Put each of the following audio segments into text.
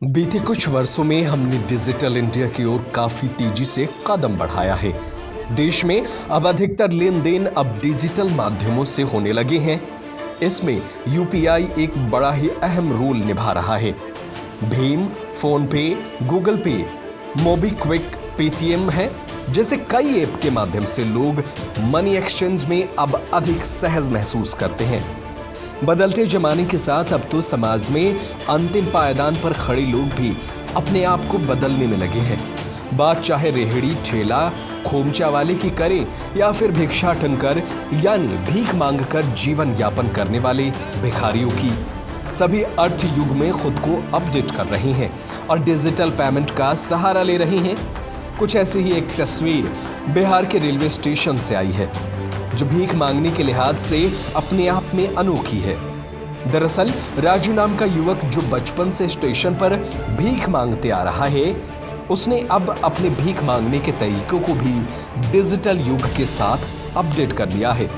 बीते कुछ वर्षों में हमने डिजिटल इंडिया की ओर काफी तेजी से कदम बढ़ाया है। देश में अब अधिकतर लेन देन अब डिजिटल माध्यमों से होने लगे हैं। इसमें यूपीआई एक बड़ा ही अहम रोल निभा रहा है। भीम, फोन पे, गूगल पे, मोबीक्विक, पेटीएम है जैसे कई ऐप के माध्यम से लोग मनी एक्सचेंज में अब अधिक सहज महसूस करते हैं। बदलते जमाने के साथ अब तो समाज में अंतिम पायदान पर खड़े लोग भी अपने आप को बदलने में लगे हैं। बात चाहे रेहड़ी, ठेला, खोमचा वाले की करें या फिर भिक्षाटन कर यानी भीख मांगकर जीवन यापन करने वाले भिखारियों की, सभी अर्थ युग में खुद को अपडेट कर रहे हैं और डिजिटल पेमेंट का सहारा ले रहे हैं। कुछ ऐसी ही एक तस्वीर बिहार के रेलवे स्टेशन से आई है, जो भीख मांगने के लिहाज से अपने आप में अनोखी है। दरअसल राजू नाम का युवक जो बचपन से स्टेशन पर भीख मांगते आ रहा है, उसने अब अपने भीख मांगने के तरीकों को भी डिजिटल युग के साथ अपडेट कर लिया है।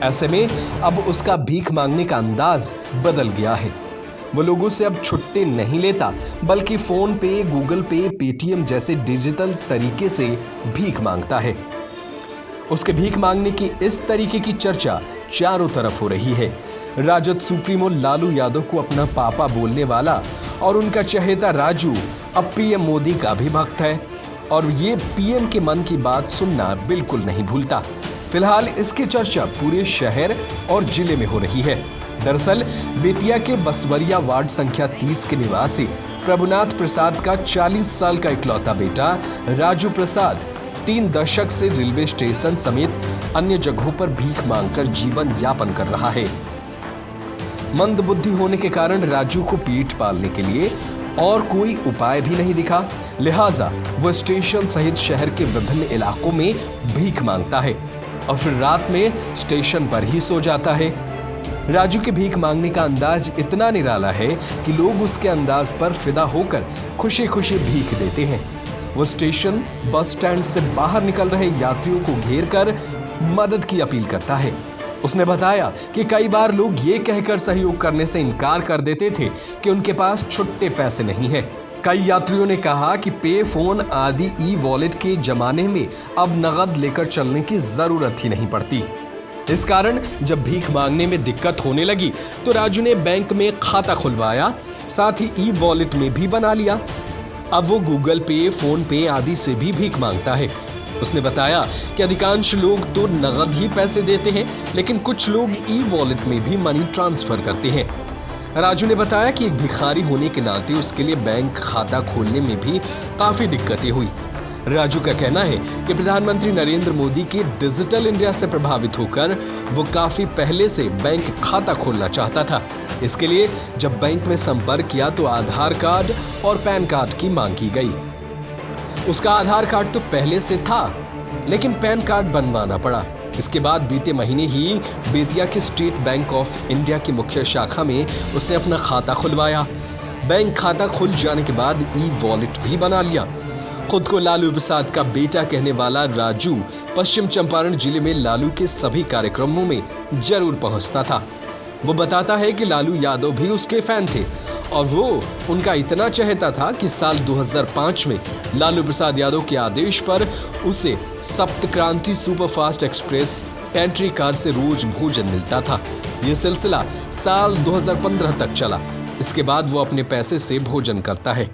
ऐसे में अब उसका भीख मांगने का अंदाज बदल गया है। वो लोगों से अब छुट्टे नहीं लेता, बल्कि फोन पे, गूगल पे, पेटीएम जैसे डिजिटल तरीके से भीख मांगता है। उसके भीख मांगने की इस तरीके की चर्चा चारों तरफ हो रही है। राजद सुप्रीमो लालू यादव को अपना पापा बोलने वाला और उनका चहेता राजू अब पीएम मोदी का भी भक्त है और ये पीएम के मन की बात सुनना बिल्कुल नहीं भूलता। फिलहाल इसकी चर्चा पूरे शहर और जिले में हो रही है। दरअसल बेतिया के बसवरिया वार्ड संख्या 30 के निवासी प्रभुनाथ प्रसाद का 40 साल का इकलौता बेटा राजू प्रसाद 3 दशक से रेलवे स्टेशन समेत अन्य जगहों पर भीख मांगकर जीवन यापन कर रहा है। मंद बुद्धि होने के कारण राजू को पेट पालने के लिए और कोई उपाय भी नहीं दिखा, लिहाजा वह स्टेशन सहित शहर के विभिन्न इलाकों में भीख मांगता है और फिर रात में स्टेशन पर ही सो जाता है। राजू के भीख मांगने का अंदाज इतना निराला है कि लोग उसके अंदाज पर फिदा होकर खुशी खुशी भीख देते हैं। वो स्टेशन, बस स्टैंड से बाहर निकल रहे यात्रियों को घेर कर मदद की अपील करता है। उसने बताया कि कई बार लोग ये कहकर सहयोग करने से इनकार कर देते थे कि उनके पास छुट्टे पैसे नहीं है। कई यात्रियों ने कहा कि पे, फोन आदि ई वॉलेट के जमाने में अब नगद लेकर चलने की जरूरत ही नहीं पड़ती। इस कारण जब भीख मांगने में दिक्कत होने लगी तो राजू ने बैंक में खाता खुलवाया, साथ ही ई वॉलेट में भी बना लिया। अब वो गूगल पे, फोन पे आदि से भी भीख मांगता है। उसने बताया कि अधिकांश लोग तो नगद ही पैसे देते हैं, लेकिन कुछ लोग ई वॉलेट में भी मनी ट्रांसफर करते हैं। राजू ने बताया कि एक भिखारी होने के नाते उसके लिए बैंक खाता खोलने में भी काफी दिक्कतें हुई। राजू का कहना है कि प्रधानमंत्री नरेंद्र मोदी के डिजिटल इंडिया से प्रभावित होकर वो काफी पहले से बैंक खाता खोलना चाहता था। इसके लिए जब बैंक में संपर्क किया तो आधार कार्ड और पैन कार्ड की मांग की गई। उसका आधार कार्ड तो पहले से था, लेकिन पैन कार्ड बनवाना पड़ा। इसके बाद बीते महीने ही बेतिया के स्टेट बैंक ऑफ इंडिया की मुख्य शाखा में उसने अपना खाता खुलवाया। बैंक खाता खुल जाने के बाद ई वॉलेट भी बना लिया। खुद को लालू प्रसाद का बेटा कहने वाला राजू पश्चिम चंपारण जिले में लालू के सभी कार्यक्रमों में जरूर पहुंचता था। वो बताता है कि लालू यादव भी उसके फैन थे और वो उनका इतना चाहता था कि साल 2005 में लालू प्रसाद यादव के आदेश पर उसे सप्त क्रांति सुपरफास्ट एक्सप्रेस पेंट्री कार से रोज भोजन मिलता था। ये सिलसिला साल 2015 तक चला। इसके बाद वो अपने पैसे से भोजन करता है।